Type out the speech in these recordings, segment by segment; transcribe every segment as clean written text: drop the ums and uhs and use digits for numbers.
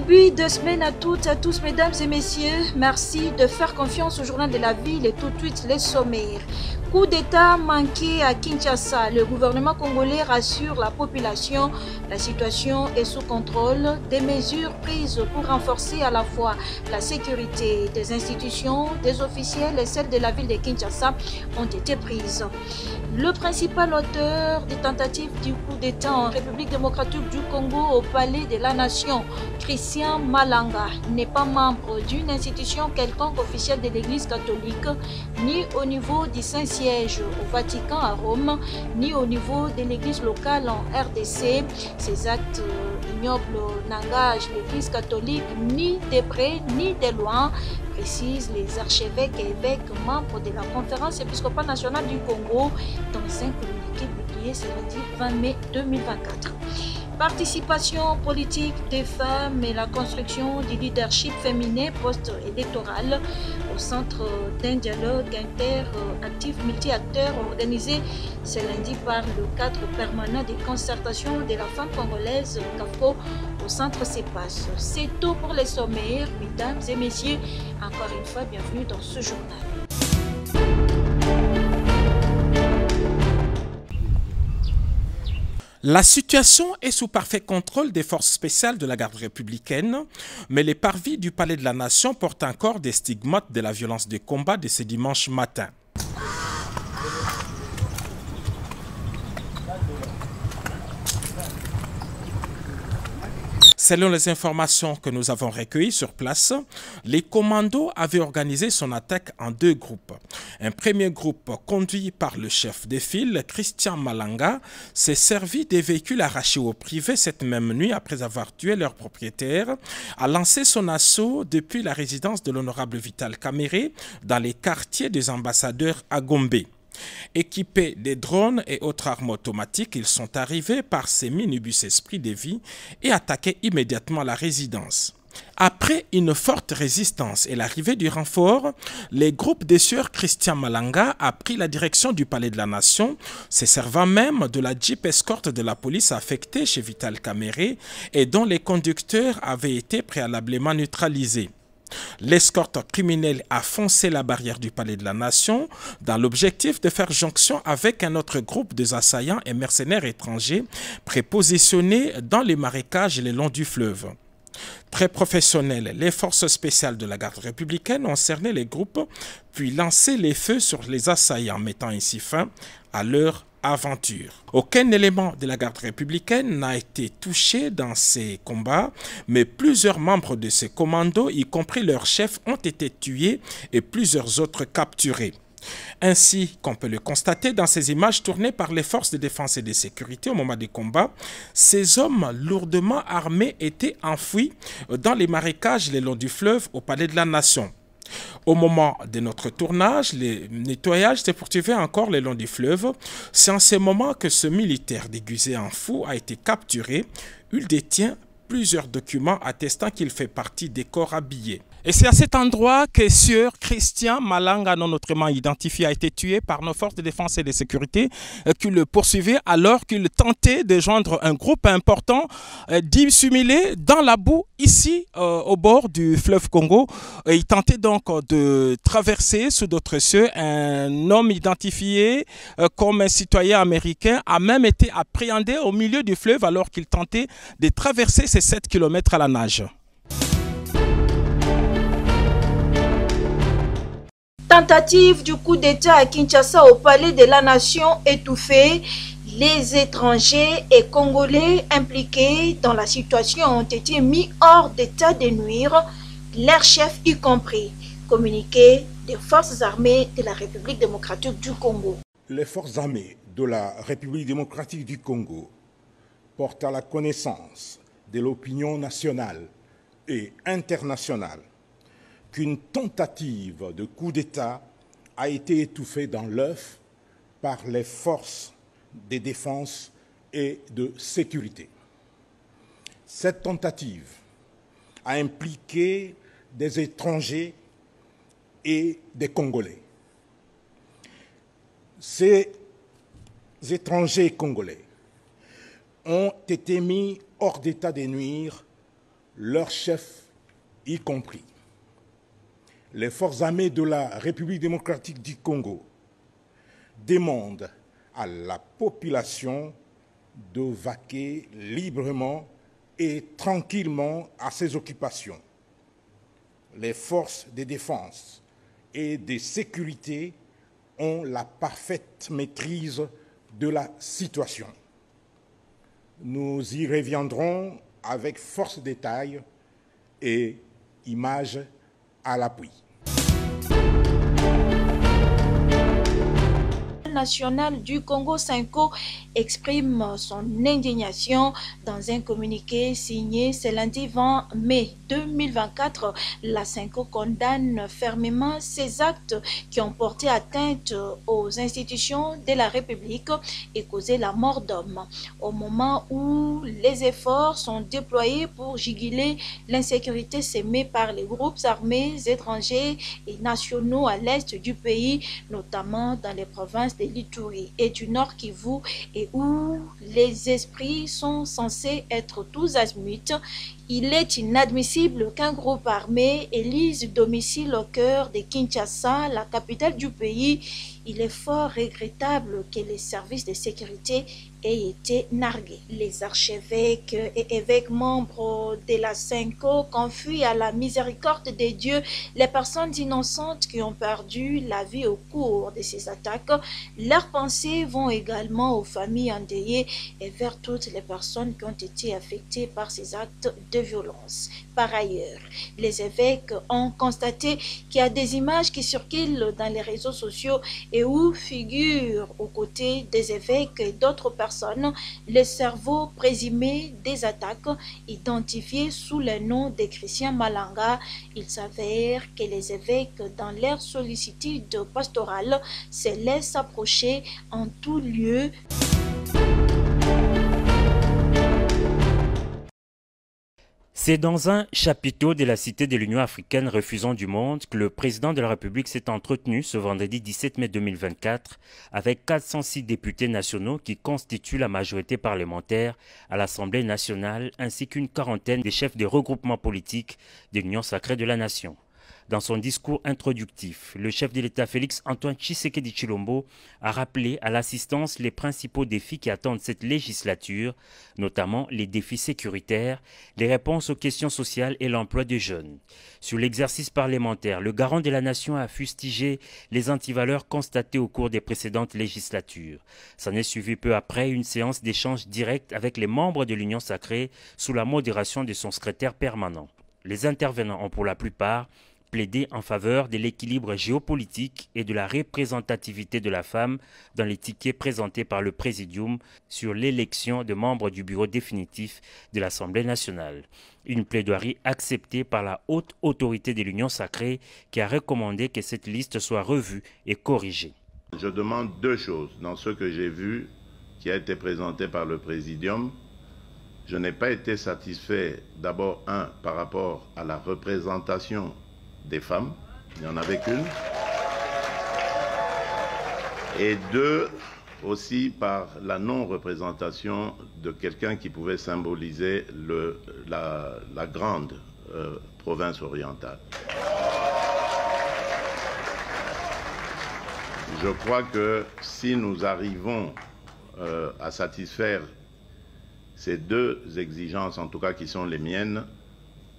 Puis 2 semaines à toutes et à tous, mesdames et messieurs. Merci de faire confiance au journal de la ville et tout de suite les sommaires. Coup d'État manqué à Kinshasa. Le gouvernement congolais rassure la population. La situation est sous contrôle. Des mesures prises pour renforcer à la fois la sécurité des institutions, des officiels et celle de la ville de Kinshasa ont été prises. Le principal auteur des tentatives du coup d'État en République démocratique du Congo au Palais de la Nation, Christian Malanga, n'est pas membre d'une institution quelconque officielle de l'Église catholique, ni au niveau du Saint-Siège au Vatican à Rome, ni au niveau de l'Église locale en RDC. Ces actes ignobles n'engagent l'Église catholique ni de près ni de loin, précisent les archevêques et évêques membres de la Conférence épiscopale nationale du Congo dans un communiqué publié ce lundi 20 mai 2024. Participation politique des femmes et la construction du leadership féminin post-électoral au centre d'un dialogue interactif multi-acteurs organisé ce lundi par le cadre permanent des concertations de la femme congolaise CAFCO au centre CEPAS. C'est tout pour les sommaires, mesdames et messieurs. Encore une fois, bienvenue dans ce journal. La situation est sous parfait contrôle des forces spéciales de la garde républicaine, mais les parvis du Palais de la Nation portent encore des stigmates de la violence des combats de ce dimanche matin. Selon les informations que nous avons recueillies sur place, les commandos avaient organisé son attaque en 2 groupes. Un premier groupe, conduit par le chef de file, Christian Malanga, s'est servi des véhicules arrachés au privé cette même nuit après avoir tué leur propriétaire, a lancé son assaut depuis la résidence de l'honorable Vital Kamerhe dans les quartiers des ambassadeurs à Gombe. Équipés des drones et autres armes automatiques, ils sont arrivés par ces minibus Esprit de Vie et attaqué immédiatement la résidence. Après une forte résistance et l'arrivée du renfort, les groupes des sieurs Christian Malanga a pris la direction du Palais de la Nation, se servant même de la Jeep escorte de la police affectée chez Vital Kamerhe et dont les conducteurs avaient été préalablement neutralisés. L'escorte criminelle a foncé la barrière du Palais de la Nation dans l'objectif de faire jonction avec un autre groupe de assaillants et mercenaires étrangers prépositionnés dans les marécages et le long du fleuve. Très professionnels, les forces spéciales de la garde républicaine ont cerné les groupes puis lancé les feux sur les assaillants, mettant ainsi fin à leur aventure. Aucun élément de la garde républicaine n'a été touché dans ces combats, mais plusieurs membres de ces commandos, y compris leur chef, ont été tués et plusieurs autres capturés. Ainsi qu'on peut le constater dans ces images tournées par les forces de défense et de sécurité au moment des combats, ces hommes lourdement armés étaient enfouis dans les marécages le long du fleuve au Palais de la Nation. Au moment de notre tournage, le nettoyage s'est poursuivi encore le long du fleuve. C'est en ce moment que ce militaire déguisé en fou a été capturé. Il détient plusieurs documents attestant qu'il fait partie des corps habillés. Et c'est à cet endroit que sieur Christian Malanga, non autrement identifié, a été tué par nos forces de défense et de sécurité qui le poursuivaient alors qu'il tentait de joindre un groupe important dissimulé dans la boue ici au bord du fleuve Congo. Il tentait donc de traverser sous d'autres cieux. Un homme identifié comme un citoyen américain a même été appréhendé au milieu du fleuve alors qu'il tentait de traverser ces 7 km à la nage. Tentative du coup d'État à Kinshasa au Palais de la Nation étouffée. Les étrangers et Congolais impliqués dans la situation ont été mis hors d'état de nuire, leurs chefs y compris. Communiqué des forces armées de la République démocratique du Congo. Les forces armées de la République démocratique du Congo portent à la connaissance de l'opinion nationale et internationale qu'une tentative de coup d'État a été étouffée dans l'œuf par les forces de défense et de sécurité. Cette tentative a impliqué des étrangers et des Congolais. Ces étrangers congolais ont été mis hors d'état de nuire leurs chefs y compris. Les forces armées de la République démocratique du Congo demandent à la population de vaquer librement et tranquillement à ses occupations. Les forces de défense et de sécurité ont la parfaite maîtrise de la situation. Nous y reviendrons avec force détails et images à l'appui. National du Congo, Senko, exprime son indignation dans un communiqué signé ce lundi 20 mai 2024. La Senko condamne fermement ces actes qui ont porté atteinte aux institutions de la République et causé la mort d'hommes. Au moment où les efforts sont déployés pour juguler l'insécurité sémée par les groupes armés étrangers et nationaux à l'est du pays, notamment dans les provinces de l'Ituri et du Nord Kivu, et où les esprits sont censés être tous azimuts, il est inadmissible qu'un groupe armé élise domicile au cœur de Kinshasa, la capitale du pays. Il est fort regrettable que les services de sécurité aient été nargués. Les archevêques et évêques membres de la Senko confient à la miséricorde de Dieu les personnes innocentes qui ont perdu la vie au cours de ces attaques. Leurs pensées vont également aux familles endeuillées et vers toutes les personnes qui ont été affectées par ces actes de violence. Par ailleurs, les évêques ont constaté qu'il y a des images qui circulent dans les réseaux sociaux et où figurent aux côtés des évêques et d'autres personnes les cerveaux présumés des attaques identifiés sous le nom de Christian Malanga. Il s'avère que les évêques, dans leur sollicitude pastorale, se laissent approcher en tout lieu. C'est dans un chapiteau de la Cité de l'Union africaine refusant du monde que le président de la République s'est entretenu ce vendredi 17 mai 2024 avec 406 députés nationaux qui constituent la majorité parlementaire à l'Assemblée nationale ainsi qu'une quarantaine des chefs des regroupements politiques de l'Union sacrée de la nation. Dans son discours introductif, le chef de l'État Félix Antoine Tshisekedi Tshilombo a rappelé à l'assistance les principaux défis qui attendent cette législature, notamment les défis sécuritaires, les réponses aux questions sociales et l'emploi des jeunes. Sur l'exercice parlementaire, le garant de la nation a fustigé les antivaleurs constatées au cours des précédentes législatures. S'en est suivi peu après une séance d'échange direct avec les membres de l'Union sacrée sous la modération de son secrétaire permanent. Les intervenants ont pour la plupart plaidé en faveur de l'équilibre géopolitique et de la représentativité de la femme dans les tickets présentés par le Présidium sur l'élection de membres du bureau définitif de l'Assemblée nationale. Une plaidoirie acceptée par la haute autorité de l'Union sacrée qui a recommandé que cette liste soit revue et corrigée. Je demande deux choses dans ce que j'ai vu qui a été présenté par le Présidium. Je n'ai pas été satisfait d'abord, par rapport à la représentation des femmes, il n'y en avait qu'une, et deux, aussi par la non-représentation de quelqu'un qui pouvait symboliser la grande province orientale. Je crois que si nous arrivons à satisfaire ces deux exigences, en tout cas qui sont les miennes,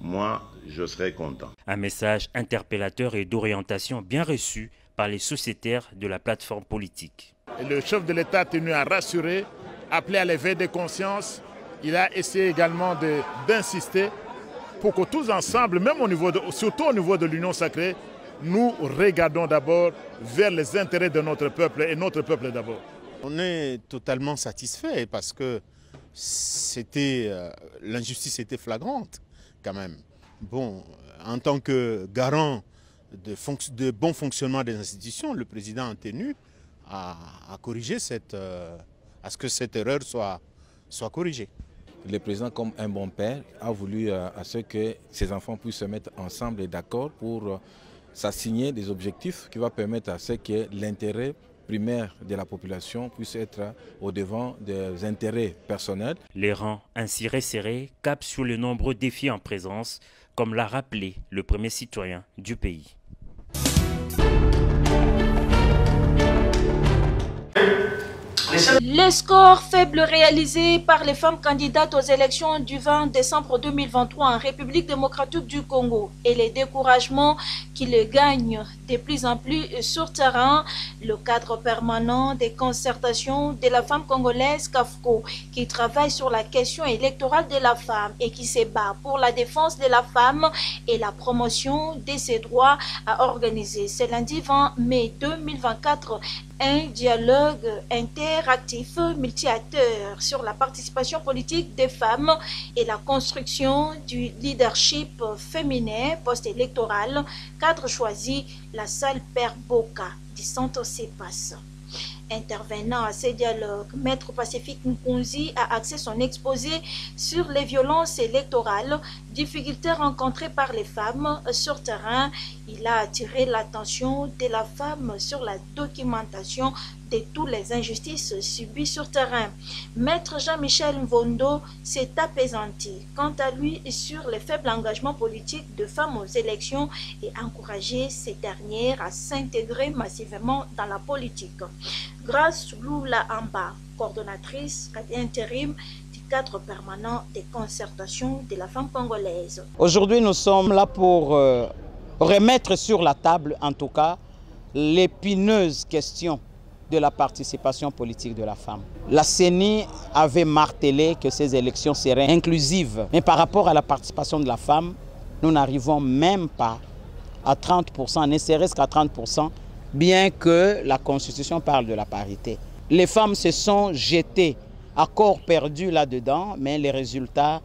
moi, je serai content. Un message interpellateur et d'orientation bien reçu par les sociétaires de la plateforme politique. Le chef de l'État a tenu à rassurer, appeler à l'éveil des consciences. Il a essayé également d'insister pour que tous ensemble, même surtout au niveau de l'Union sacrée, nous regardons d'abord vers les intérêts de notre peuple et notre peuple d'abord. On est totalement satisfait parce que l'injustice était flagrante. Quand même. Bon, en tant que garant de bon fonctionnement des institutions, le président a tenu à corriger à ce que cette erreur soit corrigée. Le président, comme un bon père, a voulu à ce que ses enfants puissent se mettre ensemble et d'accord pour s'assigner des objectifs qui vont permettre à ce que l'intérêt primaires de la population puissent être au devant des intérêts personnels. Les rangs ainsi resserrés capent sur les nombreux défis en présence, comme l'a rappelé le premier citoyen du pays. Les scores faibles réalisés par les femmes candidates aux élections du 20 décembre 2023 en République démocratique du Congo et les découragements qui les gagnent de plus en plus sur terrain, le cadre permanent des concertations de la femme congolaise CAFCO qui travaille sur la question électorale de la femme et qui se bat pour la défense de la femme et la promotion de ses droits a organisé ce lundi 20 mai 2024 un dialogue interactif multi-acteurs sur la participation politique des femmes et la construction du leadership féminin post-électoral, cadre choisi, la salle Père Boka du Centre CEPAS. Intervenant à ces dialogues, Maître Pacifique Nkunzi a axé son exposé sur les violences électorales, difficultés rencontrées par les femmes sur terrain. Il a attiré l'attention de la femme sur la documentation de toutes les injustices subies sur terrain. Maître Jean-Michel Mvondo s'est apaisanti quant à lui sur le faible engagement politique de femmes aux élections et encouragé ces dernières à s'intégrer massivement dans la politique. Grâce Lula Amba, coordonnatrice d'intérim du cadre permanent des concertations de la femme congolaise. Aujourd'hui, nous sommes là pour remettre sur la table, en tout cas, l'épineuse question de la participation politique de la femme. La CENI avait martelé que ces élections seraient inclusives. Mais par rapport à la participation de la femme, nous n'arrivons même pas à 30%, ne serait-ce qu'à 30%, bien que la Constitution parle de la parité. Les femmes se sont jetées à corps perdu là-dedans, mais les résultats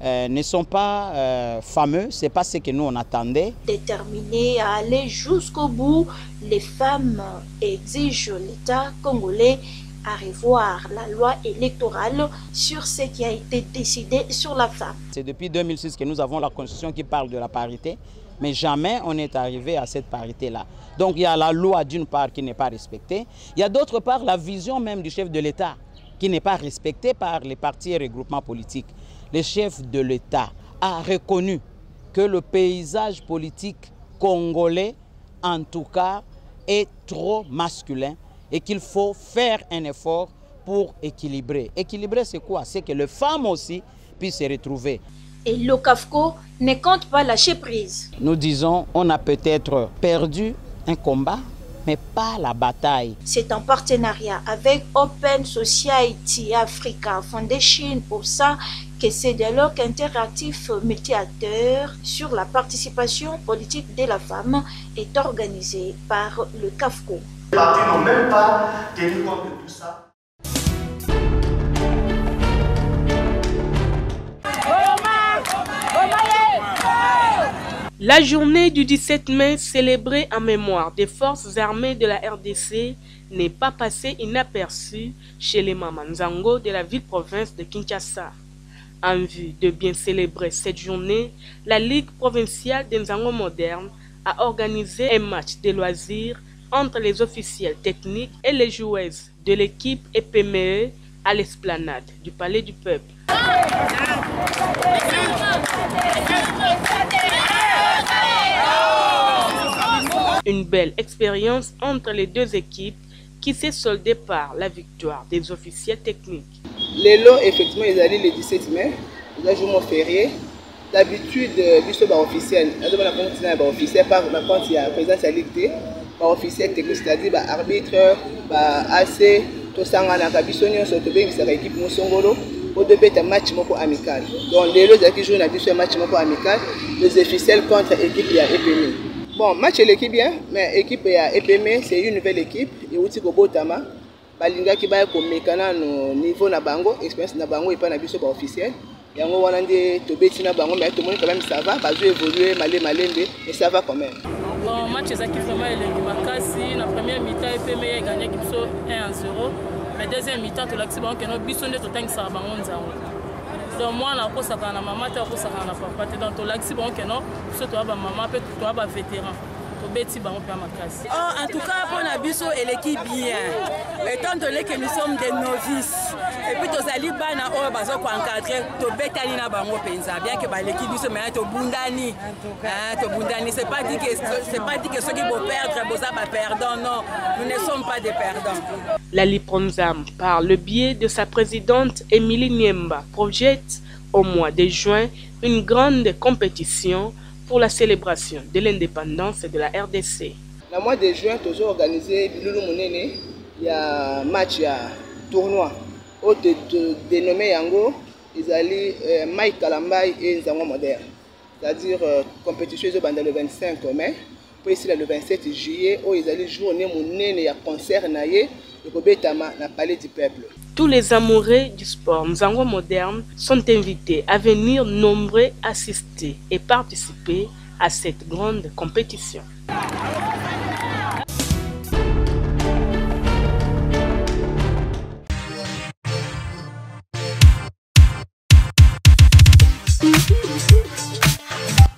ne sont pas fameux, ce n'est pas ce que nous on attendait. Déterminées à aller jusqu'au bout, les femmes exigent l'État congolais à revoir la loi électorale sur ce qui a été décidé sur la femme. C'est depuis 2006 que nous avons la Constitution qui parle de la parité, mais jamais on est arrivé à cette parité-là. Donc il y a la loi d'une part qui n'est pas respectée, il y a d'autre part la vision même du chef de l'État qui n'est pas respectée par les partis et regroupements politiques. Le chef de l'État a reconnu que le paysage politique congolais, en tout cas, est trop masculin et qu'il faut faire un effort pour équilibrer. Équilibrer, c'est quoi? C'est que les femmes aussi puissent se retrouver. Et le CAFCO ne compte pas lâcher prise. Nous disons, on a peut-être perdu un combat, mais pas la bataille. C'est en partenariat avec Open Society Africa Foundation OSA que ce dialogue interactif multi-acteurs sur la participation politique de la femme est organisé par le CAFCO. Les partis n'ont même pas tenu compte de tout ça. La journée du 17 mai célébrée en mémoire des forces armées de la RDC n'est pas passée inaperçue chez les Mamanzango de la ville-province de Kinshasa. En vue de bien célébrer cette journée, la Ligue provinciale des Nzango modernes a organisé un match de loisirs entre les officiels techniques et les joueuses de l'équipe EPME à l'esplanade du Palais du Peuple. Une belle expérience entre les deux équipes qui s'est soldée par la victoire des officiels techniques. Les lots, effectivement, ils allaient le 17 mai, ils ont joué férié. D'habitude, les officiels, quand il y a présence à l'Église, les officiels techniques, c'est-à-dire arbitre, AC, tout ça, on a l'équipe Moussongolo, pour un match amical. Donc, les lots qui jouent un match amical, les officiels contre l'équipe de EPME. Bon, match l'équipe bien, mais l'équipe de EPME, c'est une nouvelle équipe, et aussi Botama. Balinga qui va comme mécano niveau na bango, expérience na bango et pas na biso ba officiel. Yango wana ndé tobeti na bango mais tout le monde quand même ça va, pas évoluer malembe et ça va quand même. Bon, match ezaki vraiment elengi makasi na première mi-temps EPME a gagné biso 1-0, mais deuxième mi-temps to l'axi bango que no biso ndé totangisa bango nzango. Donc moi na kosaka na maman te kosaka na papa te donc to l'axi bango que no biso to ba maman pe to ba vétéran. En tout cas, pour Nabiso et l'équipe bien. Étant donné que nous sommes des novices, et puis tous les bana au bazo pour encadrer, to betani na bango penza. Bien que l'équipe du semaine to bundani, to bundani. C'est pas dit que ceux qui vont perdre, boza pas perdant. Non, nous ne sommes pas des perdants. La Lipronzam, par le biais de sa présidente Émilie Niemba, projette au mois de juin une grande compétition pour la célébration de l'indépendance de la RDC. Le mois de juin, nous avons organisé il y a un match, il y a un tournoi. Dénommé Yango, ils allaient Mike Kalambay et Nzango Moderne. C'est-à-dire compétition le 25 mai, puis ici le 27 juillet, où ils allaient jouer un concert au Palais du Peuple. Tous les amoureux du sport Nzango Moderne sont invités à venir nombreux assister et participer à cette grande compétition.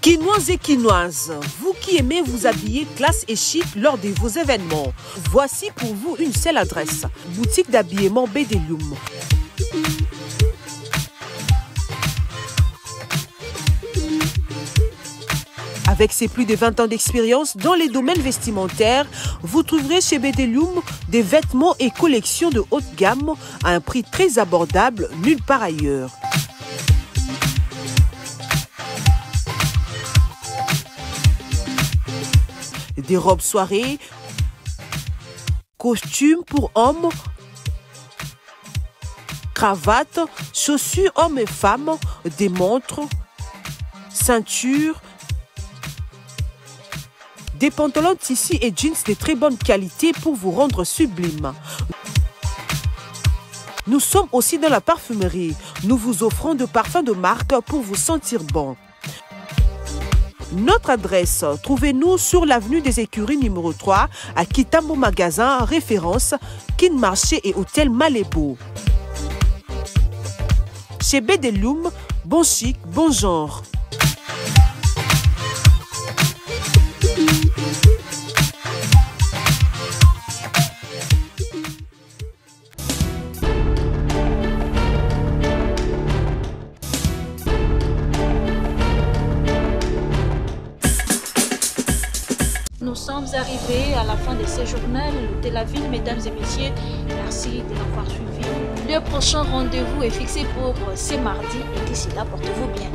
Quinoises et quinoises, vous qui aimez vous habiller classe et chic lors de vos événements, voici pour vous une seule adresse, boutique d'habillement Bédéloum. Avec ses plus de 20 ans d'expérience dans les domaines vestimentaires, vous trouverez chez Bédéloum des vêtements et collections de haute gamme à un prix très abordable nulle part ailleurs. Des robes soirées, costumes pour hommes, cravates, chaussures hommes et femmes, des montres, ceintures, des pantalons tissus et jeans de très bonne qualité pour vous rendre sublime. Nous sommes aussi dans la parfumerie. Nous vous offrons de parfums de marque pour vous sentir bon. Notre adresse, trouvez-nous sur l'avenue des Écuries numéro 3 à Kitambo Magasin, référence Kin Marché et Hôtel Malébo. Chez Bédéloum, bon chic, bon genre. Nous sommes arrivés à la fin de ce journal de la ville, mesdames et messieurs. Merci de l'avoir suivi. Le prochain rendez-vous est fixé pour ce mardi et d'ici là, portez-vous bien.